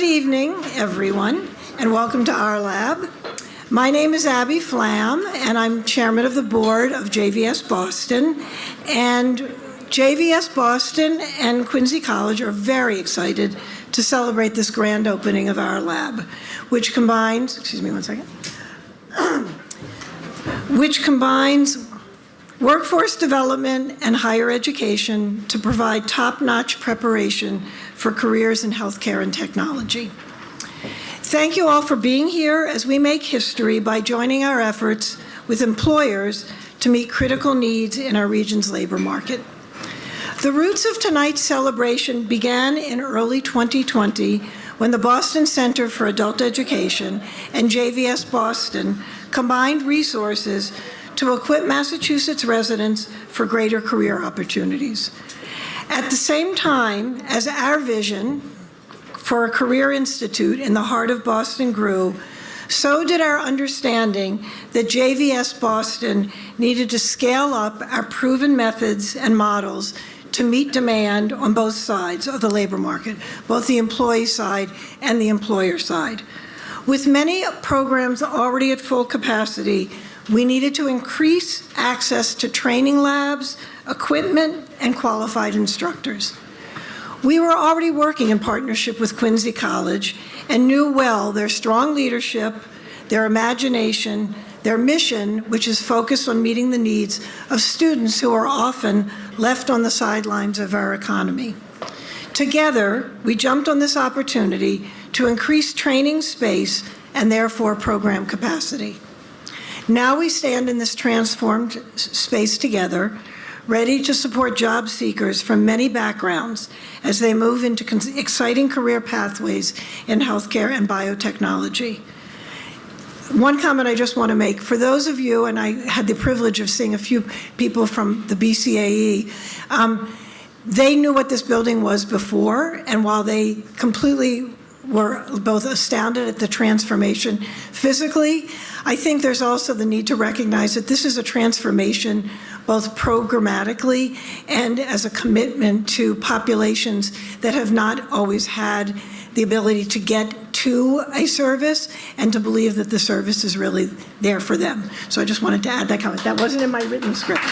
evening, everyone, and welcome to ArLab. My name is Abby Flam, and I'm chairman of the board of JVS Boston. And JVS Boston and Quincy College are very excited to celebrate this grand opening of ArLab, which combines, which combines workforce development and higher education to provide top-notch preparation for careers in healthcare and technology. Thank you all for being here as we make history by joining our efforts with employers to meet critical needs in our region's labor market. The roots of tonight's celebration began in early 2020 when the Boston Center for Adult Education and JVS Boston combined resources to equip Massachusetts residents for greater career opportunities. At the same time as our vision for a career institute in the heart of Boston grew, so did our understanding that JVS Boston needed to scale up our proven methods and models to meet demand on both sides of the labor market, both the employee side and the employer side. With many programs already at full capacity, we needed to increase access to training labs, equipment, and qualified instructors. We were already working in partnership with Quincy College and knew well their strong leadership, their imagination, their mission, which is focused on meeting the needs of students who are often left on the sidelines of our economy. Together, we jumped on this opportunity to increase training space and therefore program capacity. Now we stand in this transformed space together, ready to support job seekers from many backgrounds as they move into exciting career pathways in healthcare and biotechnology. One comment I just want to make, for those of you, and I had the privilege of seeing a few people from the BCAE, they knew what this building was before, and while they completely were both astounded at the transformation physically, I think there's also the need to recognize that this is a transformation both programmatically and as a commitment to populations that have not always had the ability to get to a service and to believe that the service is really there for them. So I just wanted to add that comment. That wasn't in my written script.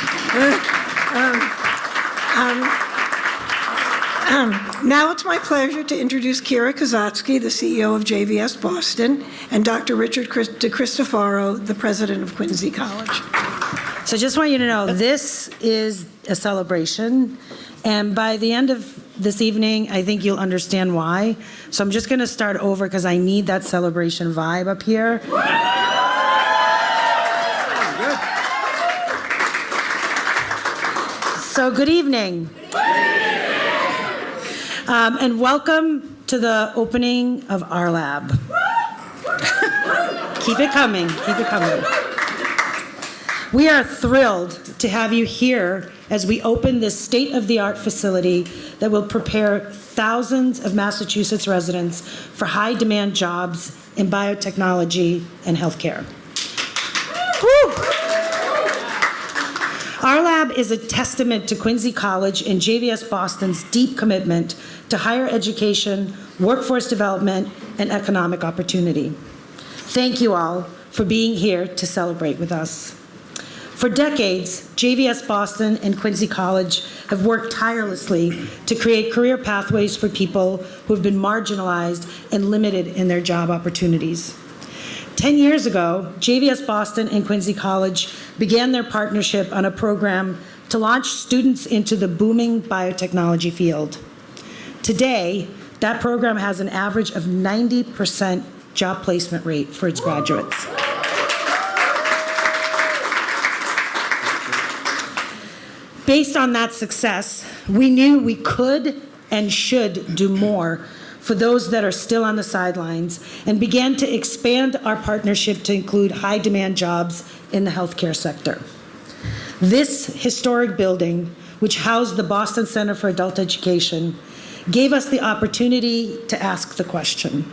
Now it's my pleasure to introduce Kira Kozatsky, the CEO of JVS Boston, and Dr. Richard DeCristofaro, the president of Quincy College. So I just want you to know, this is a celebration, and by the end of this evening, I think you'll understand why. So I'm just going to start over because I need that celebration vibe up here. So good evening. And welcome to the opening of ArLab. Keep it coming, keep it coming. We are thrilled to have you here as we open this state-of-the-art facility that will prepare thousands of Massachusetts residents for high-demand jobs in biotechnology and healthcare. Woo! ArLab is a testament to Quincy College and JVS Boston's deep commitment to higher education, workforce development, and economic opportunity. Thank you all for being here to celebrate with us. For decades, JVS Boston and Quincy College have worked tirelessly to create career pathways for people who have been marginalized and limited in their job opportunities. 10 years ago, JVS Boston and Quincy College began their partnership on a program to launch students into the booming biotechnology field. Today, that program has an average of 90% job placement rate for its graduates. Based on that success, we knew we could and should do more for those that are still on the sidelines, and began to expand our partnership to include high-demand jobs in the healthcare sector. This historic building, which housed the Boston Center for Adult Education, gave us the opportunity to ask the question,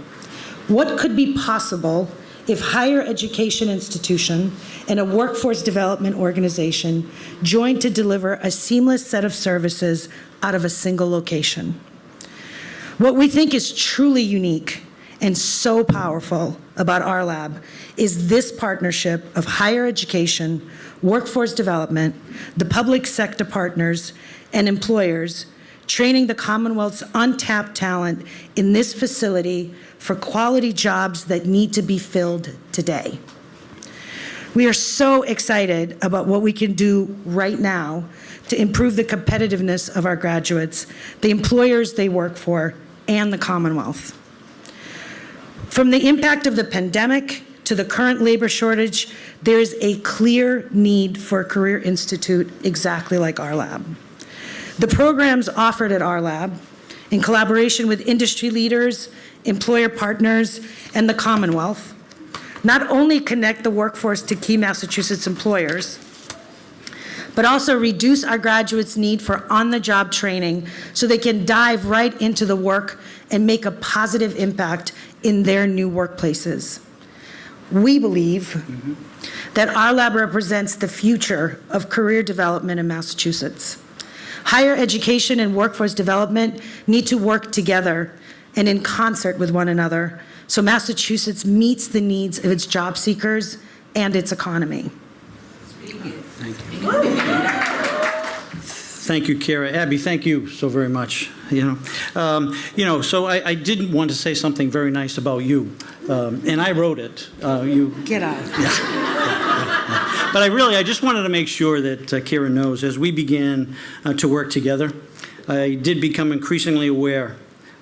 what could be possible if higher education institution and a workforce development organization joined to deliver a seamless set of services out of a single location? What we think is truly unique and so powerful about ArLab is this partnership of higher education, workforce development, the public sector partners, and employers, training the Commonwealth's untapped talent in this facility for quality jobs that need to be filled today. We are so excited about what we can do right now to improve the competitiveness of our graduates, the employers they work for, and the Commonwealth. From the impact of the pandemic to the current labor shortage, there is a clear need for a career institute exactly like ArLab. The programs offered at ArLab, in collaboration with industry leaders, employer partners, and the Commonwealth, not only connect the workforce to key Massachusetts employers, but also reduce our graduates' need for on-the-job training so they can dive right into the work and make a positive impact in their new workplaces. We believe that ArLab represents the future of career development in Massachusetts. Higher education and workforce development need to work together and in concert with one another so Massachusetts meets the needs of its job seekers and its economy. Thank you, Kara. Abby, thank you so very much. So I did want to say something very nice about you, and I wrote it. Get out. But I just wanted to make sure that Kara knows as we began to work together, I did become increasingly aware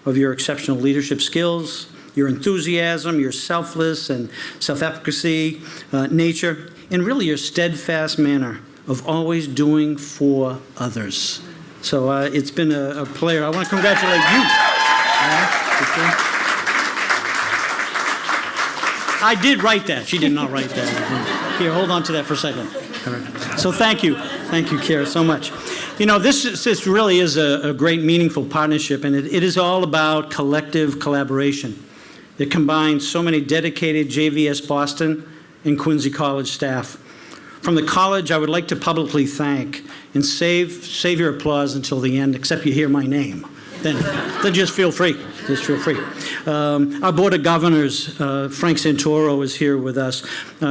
of your exceptional leadership skills, your enthusiasm, your selfless and self-efficacy nature, and really your steadfast manner of always doing for others. So it's been a pleasure. I want to congratulate you. I did write that. She did not write that. Here, hold on to that for a second. So thank you. Thank you, Kara, so much. This really is a great, meaningful partnership, and it is all about collective collaboration. It combines so many dedicated JVS Boston and Quincy College staff. From the college, I would like to publicly thank and save your applause until the end, except you hear my name. Then just feel free. Just feel free. Our Board of Governors, Frank Santoro, is here with us.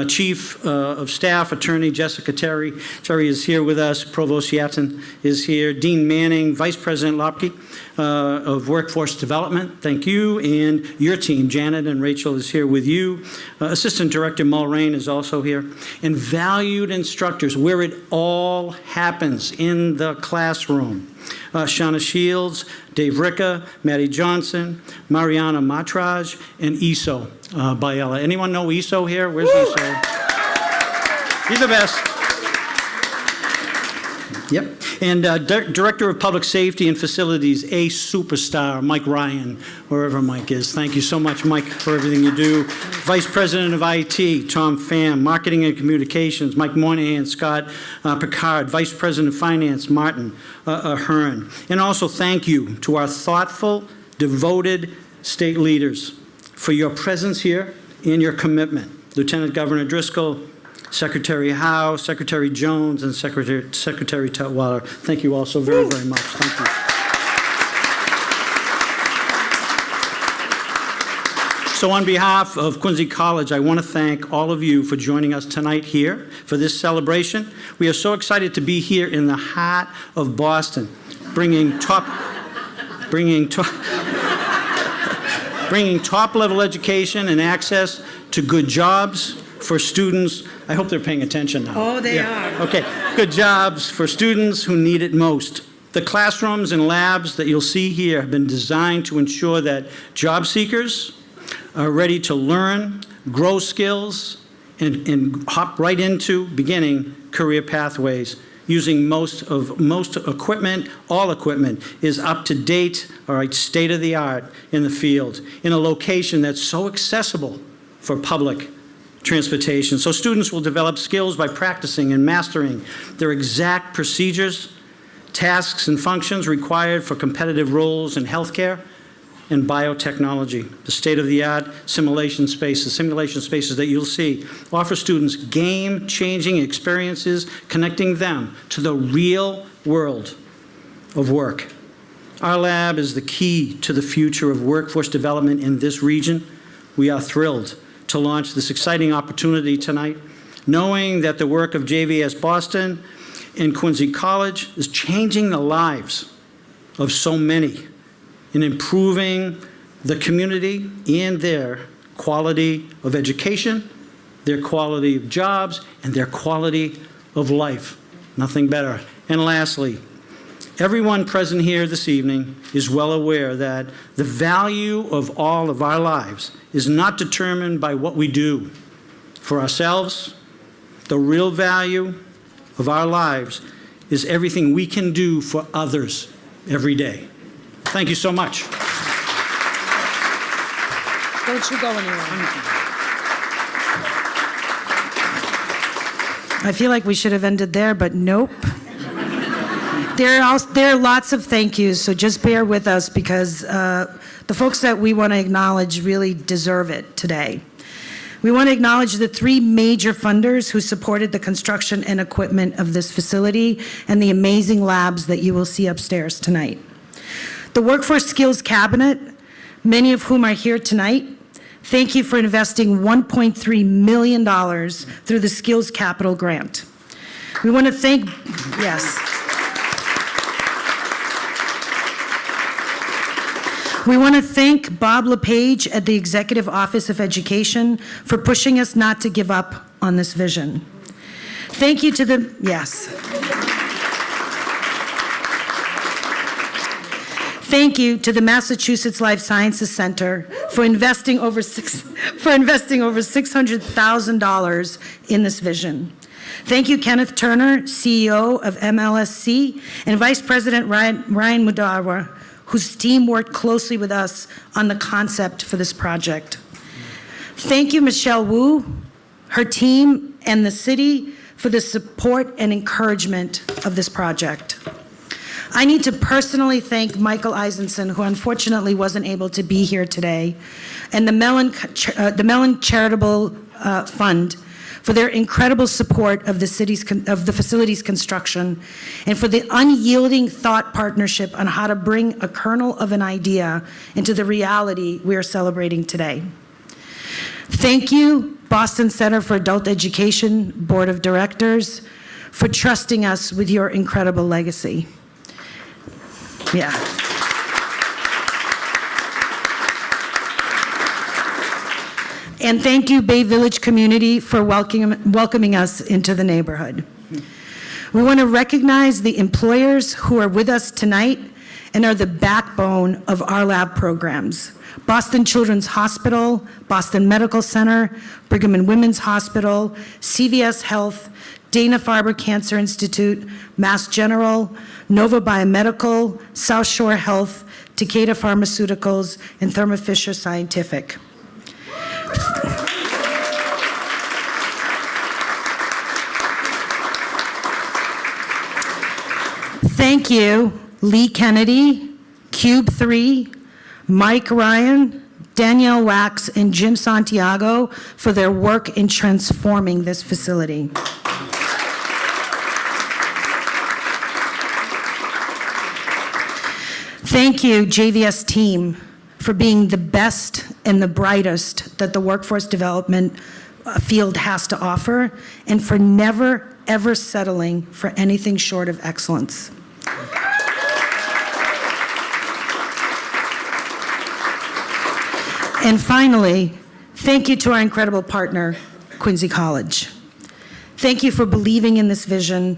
Chief of Staff, Attorney Jessica Terry. Terry is here with us. Provost Yatton is here. Dean Manning, Vice President Lopke of Workforce Development. Thank you. And your team, Janet and Rachel, is here with you. Assistant Director Mulrain is also here. And valued instructors, where it all happens in the classroom. Shauna Shields, Dave Ricca, Maddie Johnson, Mariana Matraj, and Iso Biella. Anyone know Iso here? Where's Iso? He's the best. Yep. And Director of Public Safety and Facilities, a superstar, Mike Ryan, wherever Mike is. Thank you so much, Mike, for everything you do. Vice President of IT, Tom Pham. Marketing and Communications, Mike Moynihan, Scott Picard. Vice President of Finance, Martin Ahern. And also thank you to our thoughtful, devoted state leaders for your presence here and your commitment. Lieutenant Governor Driscoll, Secretary Howe, Secretary Jones, and Secretary Tutwiler. Thank you all so very, very much. Thank you. So on behalf of Quincy College, I want to thank all of you for joining us tonight here for this celebration. We are so excited to be here in the heart of Boston, bringing top-level education and access to good jobs for students. I hope they're paying attention now. Oh, they are. Okay, good jobs for students who need it most. The classrooms and labs that you'll see here have been designed to ensure that job seekers are ready to learn, grow skills, and hop right into beginning career pathways. Using most equipment, all equipment is up to date, all right, state of the art in the field, in a location that's so accessible for public transportation. So students will develop skills by practicing and mastering their exact procedures, tasks, and functions required for competitive roles in healthcare and biotechnology. The state-of-the-art simulation spaces that you'll see offer students game-changing experiences, connecting them to the real world of work. ArLab is the key to the future of workforce development in this region. we are thrilled to launch this exciting opportunity tonight, knowing that the work of JVS Boston and Quincy College is changing the lives of so many in improving the community and their quality of education, their quality of jobs, and their quality of life. Nothing better. And lastly, everyone present here this evening is well aware that the value of all of our lives is not determined by what we do for ourselves. The real value of our lives is everything we can do for others every day. Thank you so much. Don't you go anywhere. I feel like we should have ended there, but nope. There are lots of thank yous, so just bear with us because the folks that we want to acknowledge really deserve it today. We want to acknowledge the three major funders who supported the construction and equipment of this facility and the amazing labs that you will see upstairs tonight. The Workforce Skills Cabinet, many of whom are here tonight, thank you for investing $1.3 million through the Skills Capital Grant. We want to thank, yes. We want to thank Bob LePage at the Executive Office of Education for pushing us not to give up on this vision. Thank you to the, yes. Thank you to the Massachusetts Life Sciences Center for investing over $600,000 in this vision. Thank you, Kenneth Turner, CEO of MLSC, and Vice President Ryan Mudawa, whose team worked closely with us on the concept for this project. Thank you, Michelle Wu, her team, and the city for the support and encouragement of this project. I need to personally thank Michael Eisenson, who unfortunately wasn't able to be here today, and the Mellon Charitable Fund for their incredible support of the facility's construction, and for the unyielding thought partnership on how to bring a kernel of an idea into the reality we are celebrating today. Thank you, Boston Center for Adult Education Board of Directors, for trusting us with your incredible legacy. Yeah. And thank you, Bay Village community, for welcoming us into the neighborhood. We want to recognize the employers who are with us tonight and are the backbone of ArLab programs. Boston Children's Hospital, Boston Medical Center, Brigham and Women's Hospital, CVS Health, Dana-Farber Cancer Institute, Mass General, Nova Biomedical, South Shore Health, Takeda Pharmaceuticals, and Thermo Fisher Scientific. Thank you, Lee Kennedy, Cube 3, Mike Ryan, Danielle Wax, and Jim Santiago for their work in transforming this facility. Thank you, JVS team, for being the best and the brightest that the workforce development field has to offer, and for never, ever settling for anything short of excellence. And finally, thank you to our incredible partner, Quincy College. Thank you for believing in this vision,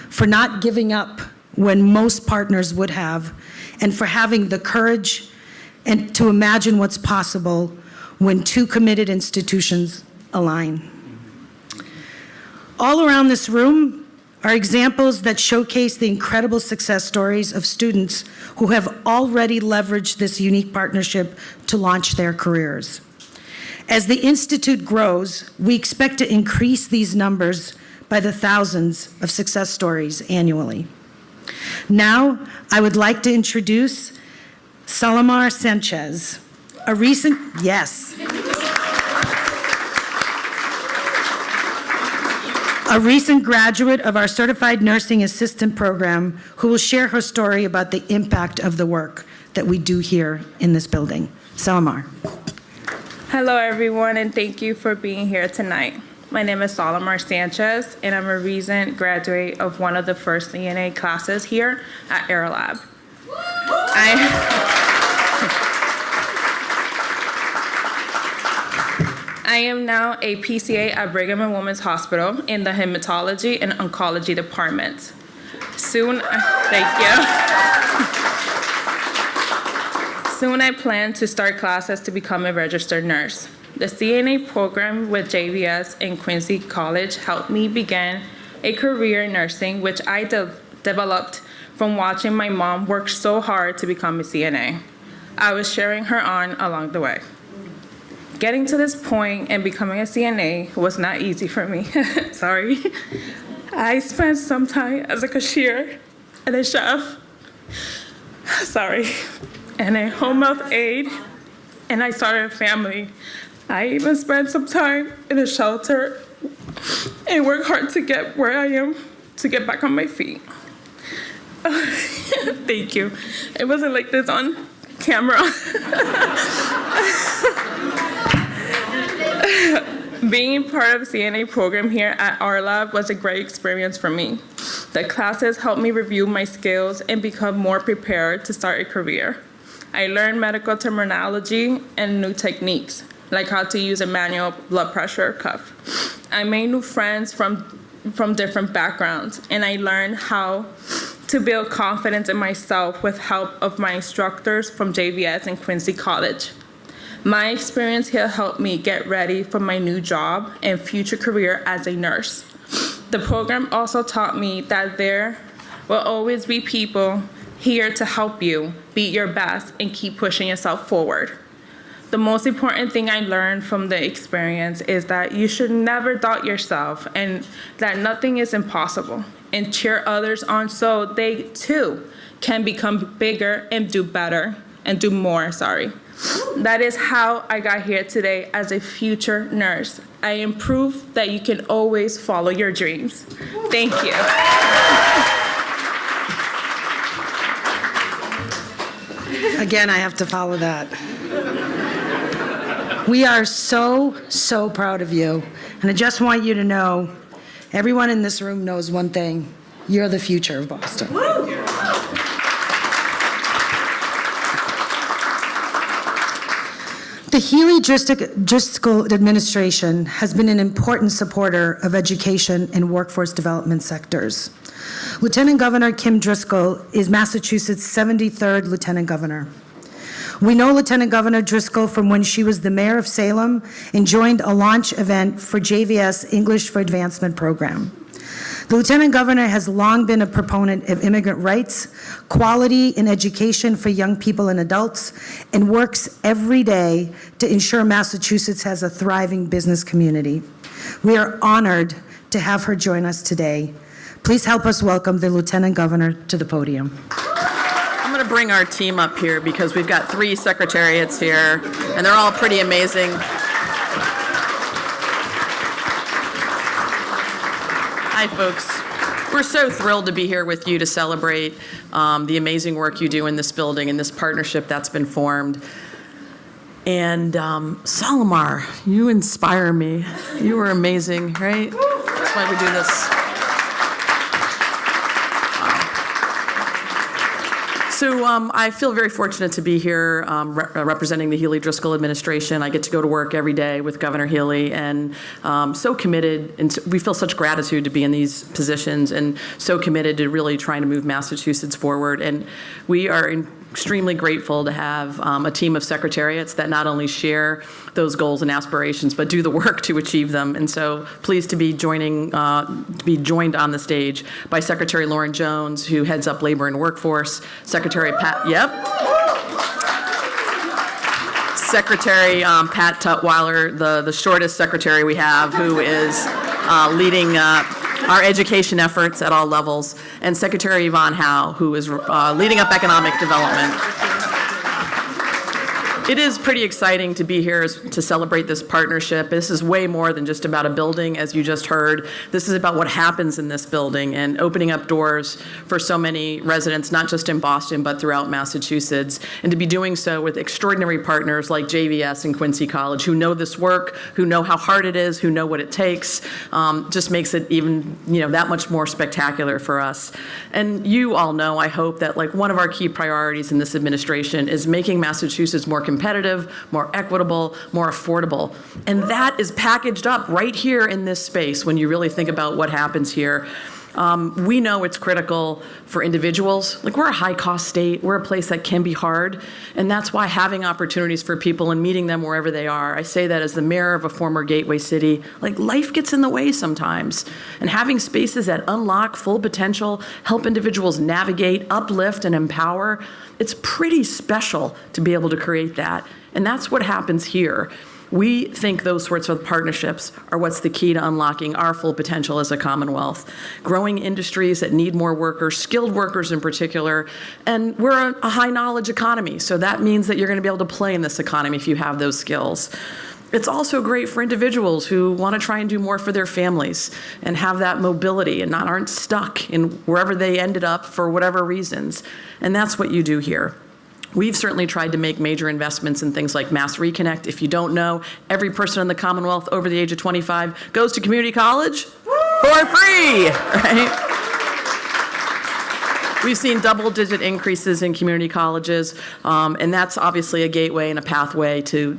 for not giving up when most partners would have, and for having the courage and to imagine what's possible when two committed institutions align. All around this room are examples that showcase the incredible success stories of students who have already leveraged this unique partnership to launch their careers. As the Institute grows, we expect to increase these numbers by the thousands of success stories annually. Now, I would like to introduce Salamar Sanchez, a recent, yes. A recent graduate of our Certified Nursing Assistant program who will share her story about the impact of the work that we do here in this building. Salamar. Hello, everyone, and thank you for being here tonight. My name is Solimar Sanchez, and I'm a recent graduate of one of the first CNA classes here at ArLab. I am now a PCA at Brigham and Women's Hospital in the Hematology and Oncology department. Soon I plan to start classes to become a registered nurse. The CNA program with JVS and Quincy College helped me begin a career in nursing, which I developed from watching my mom work so hard to become a CNA. I was cheering her on along the way. Getting to this point and becoming a CNA was not easy for me. Sorry. I spent some time as a cashier and a chef. And a home health aide, and I started a family. I even spent some time in a shelter and worked hard to get where I am, to get back on my feet. Thank you. It wasn't like this on camera. Being part of the CNA program here at ArLab was a great experience for me. The classes helped me review my skills and become more prepared to start a career. I learned medical terminology and new techniques, like how to use a manual blood pressure cuff. I made new friends from different backgrounds, and I learned how to build confidence in myself with help of my instructors from JVS and Quincy College. My experience here helped me get ready for my new job and future career as a nurse. The program also taught me that there will always be people here to help you be your best and keep pushing yourself forward. The most important thing I learned from the experience is that you should never doubt yourself and that nothing is impossible, and cheer others on so they too can become bigger and do better and do more, That is how I got here today as a future nurse. I am proof that you can always follow your dreams. Thank you. Again, I have to follow that. We are so, so proud of you. And I just want you to know, everyone in this room knows one thing. You're the future of Boston. The Healy Driscoll administration has been an important supporter of education and workforce development sectors. Lieutenant Governor Kim Driscoll is Massachusetts' 73rd Lieutenant Governor. We know Lieutenant Governor Driscoll from when she was the mayor of Salem and joined a launch event for JVS English for Advancement program. The Lieutenant Governor has long been a proponent of immigrant rights, quality in education for young people and adults, and works every day to ensure Massachusetts has a thriving business community. We are honored to have her join us today. Please help us welcome the Lieutenant Governor to the podium. I'm going to bring our team up here because we've got 3 secretariats here, and they're all pretty amazing. Hi, folks. We're so thrilled to be here with you to celebrate the amazing work you do in this building and this partnership that's been formed. And Solimar, you inspire me. You are amazing, right? That's why we do this. So I feel very fortunate to be here representing the Healy Driscoll administration. I get to go to work every day with Governor Healy, and so committed, and we feel such gratitude to be in these positions and so committed to really trying to move Massachusetts forward. And we are extremely grateful to have a team of secretariats that not only share those goals and aspirations, but do the work to achieve them. And so pleased to be joined on the stage by Secretary Lauren Jones, who heads up Labor and Workforce, Secretary Pat Tutwiler, the shortest secretary we have, who is leading our education efforts at all levels, and Secretary Yvonne Howe, who is leading up economic development. It is pretty exciting to be here to celebrate this partnership. This is way more than just about a building, as you just heard. This is about what happens in this building and opening up doors for so many residents, not just in Boston, but throughout Massachusetts. And to be doing so with extraordinary partners like JVS and Quincy College, who know this work, who know how hard it is, who know what it takes, just makes it even, that much more spectacular for us. And you all know, I hope, that one of our key priorities in this administration is making Massachusetts more competitive, more equitable, more affordable. And that is packaged up right here in this space when you really think about what happens here. We know it's critical for individuals. We're a high-cost state. We're a place that can be hard. And that's why having opportunities for people and meeting them wherever they are. I say that as the mayor of a former gateway city. Life gets in the way sometimes. And having spaces that unlock full potential, help individuals navigate, uplift, and empower, it's pretty special to be able to create that. And that's what happens here. We think those sorts of partnerships are what's the key to unlocking our full potential as a Commonwealth. Growing industries that need more workers, skilled workers in particular, and we're a high-knowledge economy, so that means that you're going to be able to play in this economy if you have those skills. It's also great for individuals who want to try and do more for their families and have that mobility and aren't stuck in wherever they ended up for whatever reasons. And that's what you do here. We've certainly tried to make major investments in things like Mass Reconnect. If you don't know, every person in the Commonwealth over the age of 25 goes to community college for free, right? We've seen double-digit increases in community colleges, and that's obviously a gateway and a pathway to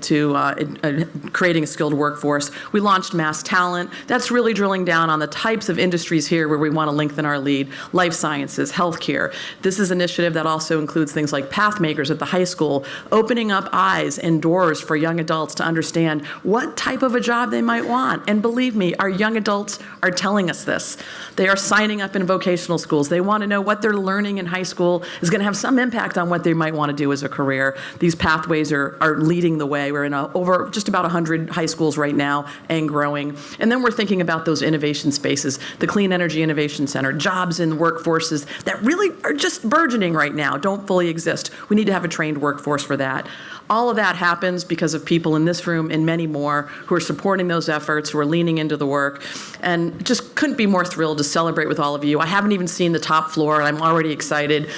creating a skilled workforce. We launched Mass Talent. That's really drilling down on the types of industries here where we want to lengthen our lead: life sciences, healthcare. This is an initiative that also includes things like Pathmakers at the high school, opening up eyes and doors for young adults to understand what type of a job they might want. And believe me, our young adults are telling us this. They are signing up in vocational schools. They want to know what they're learning in high school is going to have some impact on what they might want to do as a career. These pathways are leading the way. We're in over just about 100 high schools right now and growing. And then we're thinking about those innovation spaces, the Clean Energy Innovation Center, jobs in workforces that really are just burgeoning right now, don't fully exist. We need to have a trained workforce for that. All of that happens because of people in this room and many more who are supporting those efforts, who are leaning into the work, and just couldn't be more thrilled to celebrate with all of you. I haven't even seen the top floor, and I'm already excited.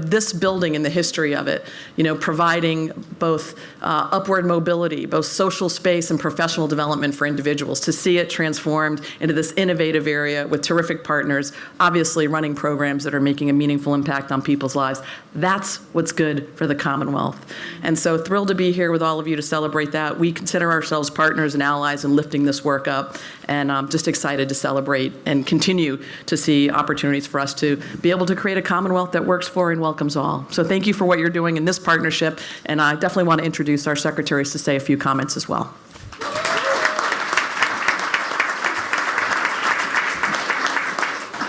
This building and the history of it, providing both upward mobility, both social space and professional development for individuals, to see it transformed into this innovative area with terrific partners, obviously running programs that are making a meaningful impact on people's lives. That's what's good for the Commonwealth. And so thrilled to be here with all of you to celebrate that. We consider ourselves partners and allies in lifting this work up, and I'm just excited to celebrate and continue to see opportunities for us to be able to create a Commonwealth that works for and welcomes all. So thank you for what you're doing in this partnership, and I definitely want to introduce our secretaries to say a few comments as well.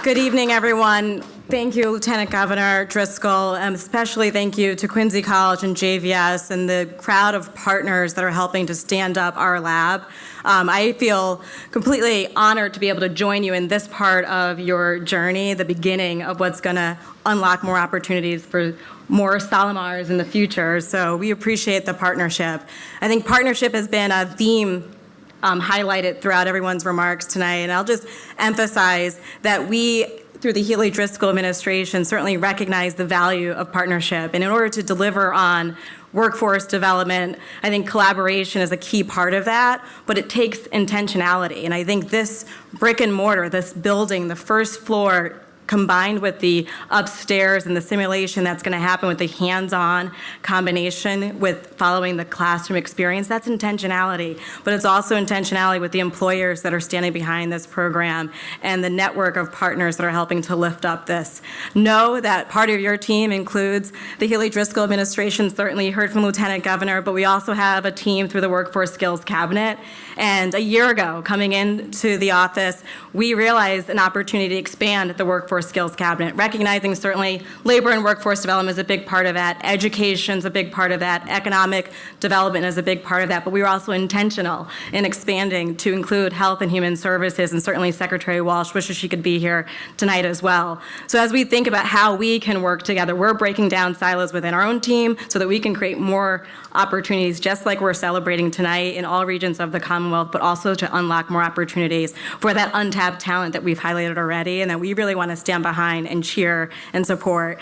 Good evening, everyone. Thank you, Lieutenant Governor Driscoll, and especially thank you to Quincy College and JVS and the crowd of partners that are helping to stand up ArLab. I feel completely honored to be able to join you in this part of your journey, the beginning of what's going to unlock more opportunities for more Salomars in the future. So we appreciate the partnership. I think partnership has been a theme highlighted throughout everyone's remarks tonight, and I'll just emphasize that we, through the Healy Driscoll administration, certainly recognize the value of partnership. And in order to deliver on workforce development, I think collaboration is a key part of that, but it takes intentionality. And I think this brick and mortar, this building, the first floor, combined with the upstairs and the simulation that's going to happen with the hands-on combination with following the classroom experience, that's intentionality. But it's also intentionality with the employers that are standing behind this program and the network of partners that are helping to lift up this. Know that part of your team includes the Healy Driscoll administration. Certainly you heard from Lieutenant Governor, but we also have a team through the Workforce Skills Cabinet. And a year ago, coming into the office, we realized an opportunity to expand the Workforce core skills cabinet, recognizing certainly labor and workforce development is a big part of that, education's a big part of that, economic development is a big part of that, but we were also intentional in expanding to include health and human services, and certainly Secretary Walsh wishes she could be here tonight as well. So as we think about how we can work together, we're breaking down silos within our own team so that we can create more opportunities, just like we're celebrating tonight in all regions of the Commonwealth, but also to unlock more opportunities for that untapped talent that we've highlighted already and that we really want to stand behind and cheer and support,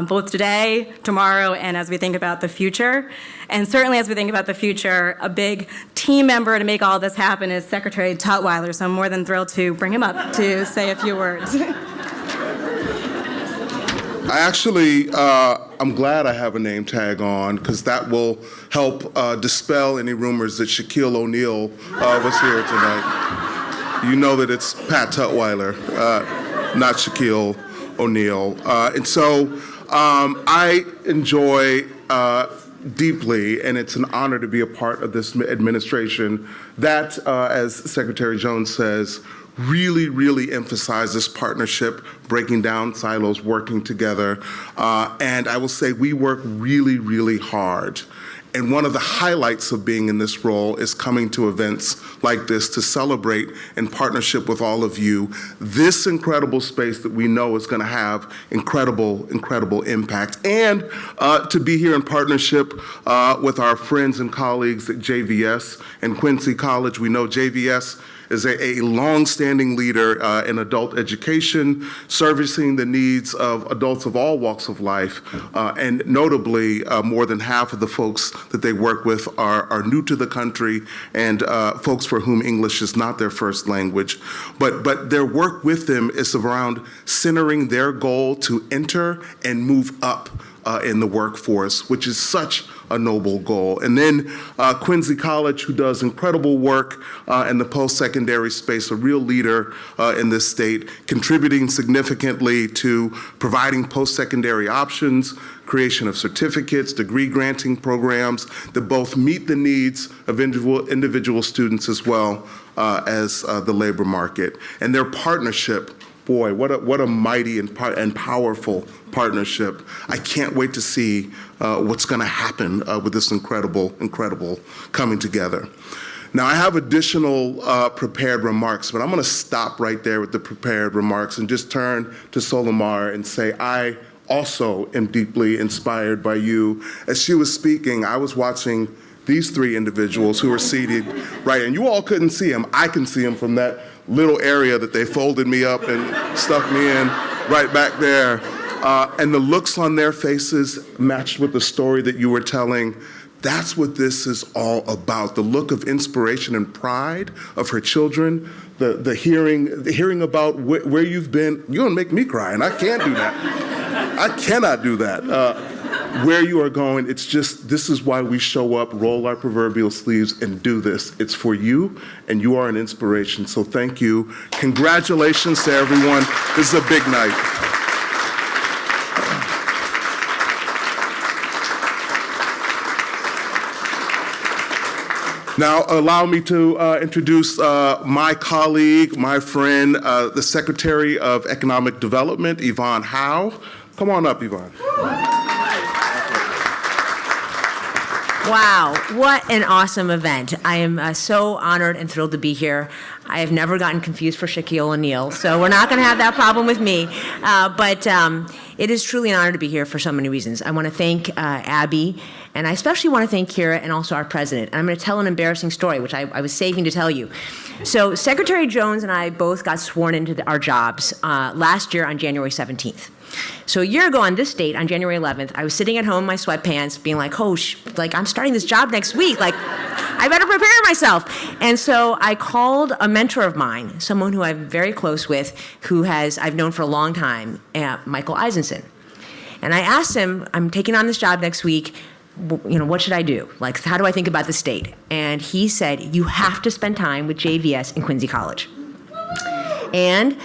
both today, tomorrow, and as we think about the future. And certainly as we think about the future, a big team member to make all this happen is Secretary Tutwiler, so I'm more than thrilled to bring him up to say a few words. I actually, I'm glad I have a name tag on, because that will help dispel any rumors that Shaquille O'Neal was here tonight. You know that it's Pat Tutwiler, not Shaquille O'Neal. And so I enjoy deeply, and it's an honor to be a part of this administration that, as Secretary Jones says, really, really emphasizes partnership, breaking down silos, working together. And I will say we work really, really hard. And one of the highlights of being in this role is coming to events like this to celebrate in partnership with all of you this incredible space that we know is going to have incredible, incredible impact. And to be here in partnership with our friends and colleagues at JVS and Quincy College. We know JVS is a long-standing leader in adult education, servicing the needs of adults of all walks of life, and notably, more than half of the folks that they work with are new to the country and folks for whom English is not their first language. But their work with them is around centering their goal to enter and move up in the workforce, which is such a noble goal. And then Quincy College, who does incredible work in the post-secondary space, a real leader in this state, contributing significantly to providing post-secondary options, creation of certificates, degree granting programs that both meet the needs of individual students as well as the labor market. And their partnership, boy, what a mighty and powerful partnership. I can't wait to see what's going to happen with this incredible coming together. Now, I have additional prepared remarks, but I'm going to stop right there with the prepared remarks and just turn to Solomar and say I also am deeply inspired by you. As she was speaking, I was watching these three individuals who are seated right, and you all couldn't see them. I can see them from that little area that they folded me up and stuffed me in right back there. And the looks on their faces matched with the story that you were telling. That's what this is all about. The look of inspiration and pride of her children, the hearing about where you've been. You're gonna make me cry, and I can't do that. I cannot do that. Where you are going, it's just, this is why we show up, roll our proverbial sleeves, and do this. It's for you, and you are an inspiration. So thank you. Congratulations to everyone. This is a big night. Now, allow me to introduce my colleague, my friend, the Secretary of Economic Development, Yvonne Howe. Come on up, Yvonne. Wow, what an awesome event. I am so honored and thrilled to be here. I have never gotten confused for Shaquille O'Neal, so we're not going to have that problem with me. But it is truly an honor to be here for so many reasons. I want to thank Abby, and I especially want to thank Kira and also our president. And I'm going to tell an embarrassing story, which I was saving to tell you. So Secretary Jones and I both got sworn into our jobs last year on January 17th. So a year ago on this date, on January 11th, I was sitting at home in my sweatpants being like, oh, I'm starting this job next week. Like, I better prepare myself. And so I called a mentor of mine, someone who I'm very close with, who I've known for a long time, Michael Eisenson. And I asked him, I'm taking on this job next week, what should I do? Like, how do I think about the state? And he said, you have to spend time with JVS and Quincy College. And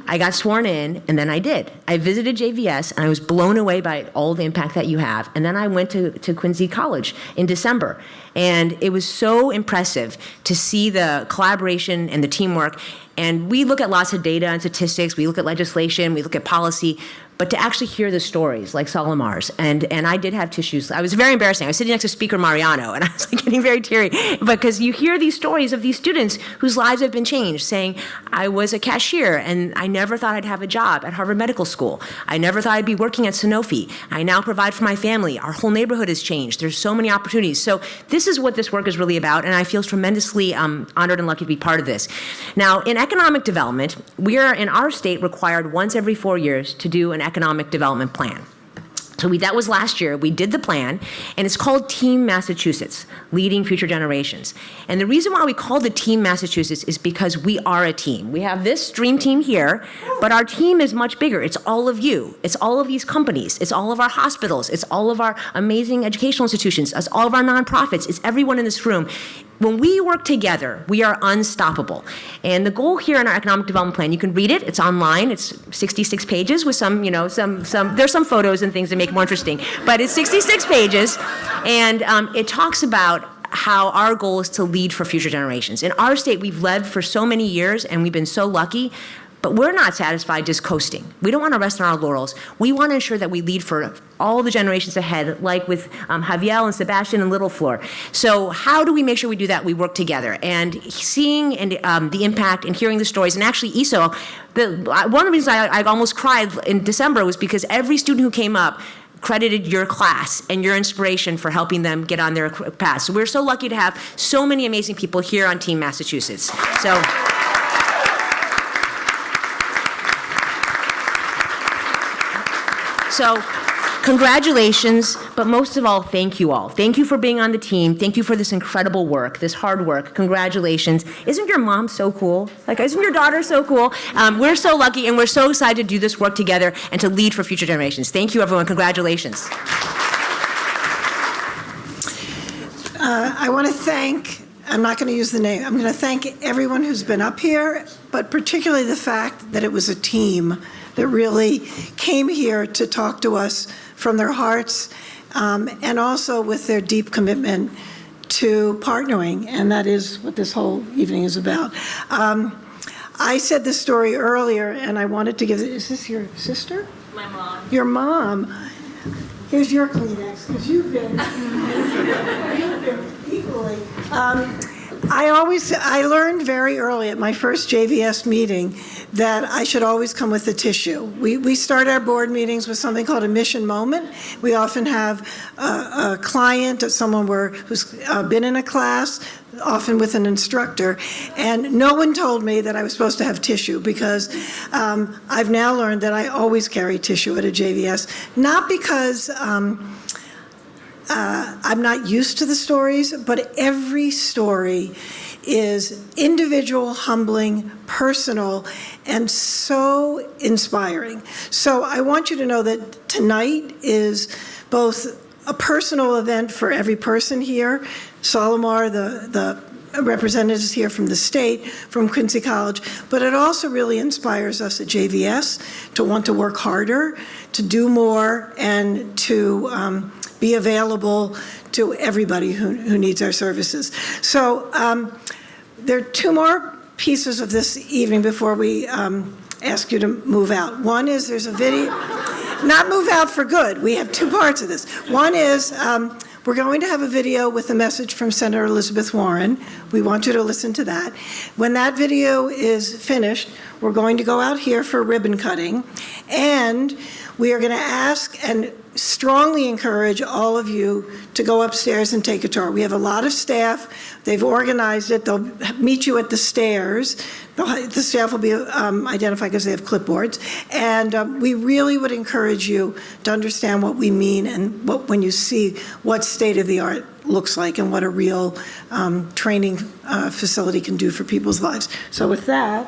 I got sworn in, and then I did. I visited JVS, and I was blown away by all the impact that you have. And then I went to Quincy College in December. And it was so impressive to see the collaboration and the teamwork. And we look at lots of data and statistics, we look at legislation, we look at policy, but to actually hear the stories like Solomar's, and I did have tissues. I was very embarrassing. I was sitting next to Speaker Mariano, and I was like getting very teary, because you hear these stories of these students whose lives have been changed, saying, I was a cashier, and I never thought I'd have a job at Harvard Medical School. I never thought I'd be working at Sanofi. I now provide for my family. Our whole neighborhood has changed. There's so many opportunities. So this is what this work is really about, and I feel tremendously honored and lucky to be part of this. Now, in economic development, we are, in our state, required once every 4 years to do an economic development plan. So that was last year. We did the plan, and it's called Team Massachusetts, Leading Future Generations. And the reason why we called it Team Massachusetts is because we are a team. We have this dream team here, but our team is much bigger. It's all of you. It's all of these companies. It's all of our hospitals. It's all of our amazing educational institutions. It's all of our nonprofits. It's everyone in this room. When we work together, we are unstoppable. And the goal here in our economic development plan, you can read it, it's online, it's 66 pages with some, there's some photos and things that make it more interesting, but it's 66 pages, and it talks about how our goal is to lead for future generations. In our state, we've led for so many years, and we've been so lucky, but we're not satisfied just coasting. We don't want to rest on our laurels. We want to ensure that we lead for all the generations ahead, like with Javier and Sebastian and Little Floor. So how do we make sure we do that? We work together. And seeing the impact and hearing the stories, and actually ESO, one of the reasons I almost cried in December was because every student who came up credited your class and your inspiration for helping them get on their path. So we're so lucky to have so many amazing people here on Team Massachusetts. So congratulations, but most of all, thank you all. Thank you for being on the team. Thank you for this incredible work, this hard work. Congratulations. Isn't your mom so cool? Isn't your daughter so cool? We're so lucky, and we're so excited to do this work together and to lead for future generations. Thank you, everyone. Congratulations. I want to thank, I'm not going to use the name, I'm going to thank everyone who's been up here, but particularly the fact that it was a team that really came here to talk to us from their hearts, and also with their deep commitment to partnering, and that is what this whole evening is about. I said this story earlier, and I wanted to give it, is this your sister? My mom. Your mom. Here's your Kleenex, because you've been equally. I learned very early at my first JVS meeting that I should always come with a tissue. We start our board meetings with something called a mission moment. We often have a client or someone who's been in a class, often with an instructor, and no one told me that I was supposed to have tissue, because I've now learned that I always carry tissue at a JVS, not because I'm not used to the stories, but every story is individual, humbling, personal, and so inspiring. So I want you to know that tonight is both a personal event for every person here. Solomar, the representatives here from the state, from Quincy College, but it also really inspires us at JVS to want to work harder, to do more, and to be available to everybody who needs our services. So there are two more pieces of this evening before we ask you to move out. One is there's a video, not move out for good. We have two parts of this. One is we're going to have a video with a message from Senator Elizabeth Warren. We want you to listen to that. When that video is finished, we're going to go out here for ribbon cutting, and we are going to ask and strongly encourage all of you to go upstairs and take a tour. We have a lot of staff. They've organized it. They'll meet you at the stairs. The staff will be identified because they have clipboards. And we really would encourage you to understand what we mean, and when you see what state-of-the-art looks like and what a real training facility can do for people's lives. So with that,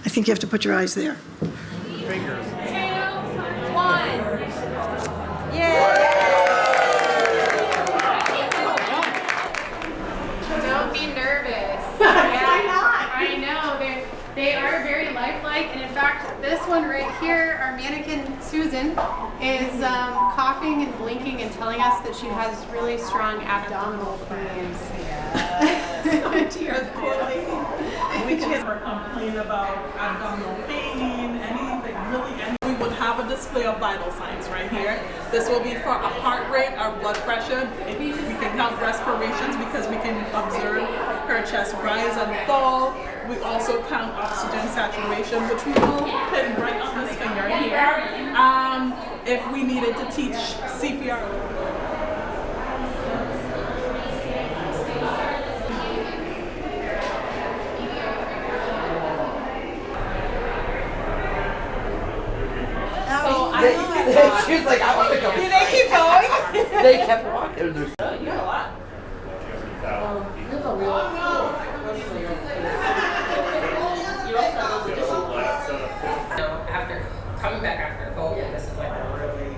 I think you have to put your eyes there. Don't be nervous. Why not? I know. They are very lifelike, and in fact, this mannequin Susan is coughing and blinking and telling us that she has really strong abdominal pains. Oh dear, poor lady. We can complain about abdominal pain, anything really. And we would have a display of vital signs right here. This will be for our heart rate, our blood pressure. We can count respirations because we can observe her chest rise and fall. We also count oxygen saturation, which we will pin right on this finger here. If we needed to teach CPR. She was like, I want to go. Did they keep going? They kept walking. You got a lot. After coming back after COVID, this is like a really.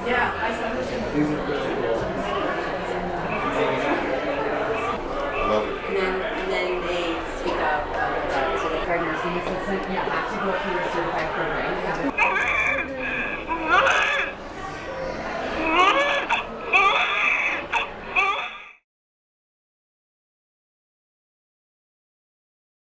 Yeah, I saw this. These are pretty cool. Love it. And then they speak up to the pregnancy assistant. You have to go through a certified program.